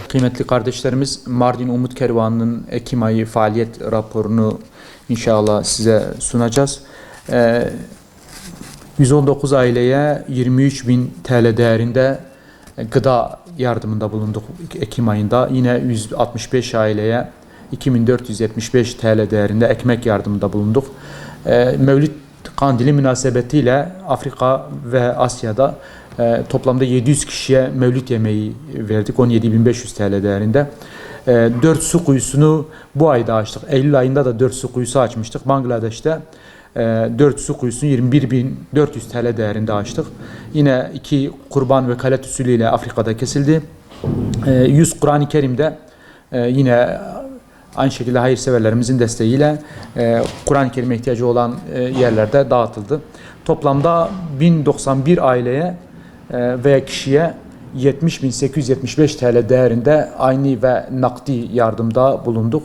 Kıymetli kardeşlerimiz, Mardin Umut Kervanı'nın Ekim ayı faaliyet raporunu inşallah size sunacağız. 119 aileye 23.000 TL değerinde gıda yardımında bulunduk Ekim ayında. Yine 165 aileye 2475 TL değerinde ekmek yardımında bulunduk. Mevlid Kandili münasebetiyle Afrika ve Asya'da toplamda 700 kişiye mevlüt yemeği verdik. 17.500 TL değerinde. 4 su kuyusunu bu ayda açtık. Eylül ayında da 4 su kuyusu açmıştık. Bangladeş'te 4 su kuyusunu 21.400 TL değerinde açtık. Yine 2 kurban vekalet usulüyle Afrika'da kesildi. 100 Kur'an-ı Kerim'de yine aynı şekilde hayırseverlerimizin desteğiyle Kur'an-ı Kerim'e ihtiyacı olan yerlerde dağıtıldı. Toplamda 1091 aileye ve kişiye 70.875 TL değerinde ayni ve nakdi yardımda bulunduk.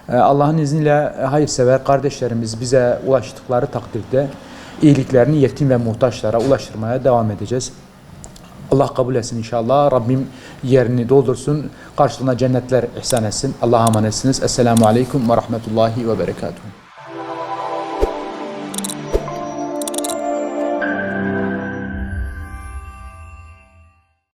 Allah'ın izniyle hayırsever kardeşlerimiz bize ulaştıkları takdirde iyiliklerini yetim ve muhtaçlara ulaştırmaya devam edeceğiz. Allah kabul etsin inşallah. Rabbim yerini doldursun. Karşılığına cennetler ihsan etsin. Allah'a emanetsiniz. Esselamu Aleyküm ve Rahmetullahi ve Berekatuhu.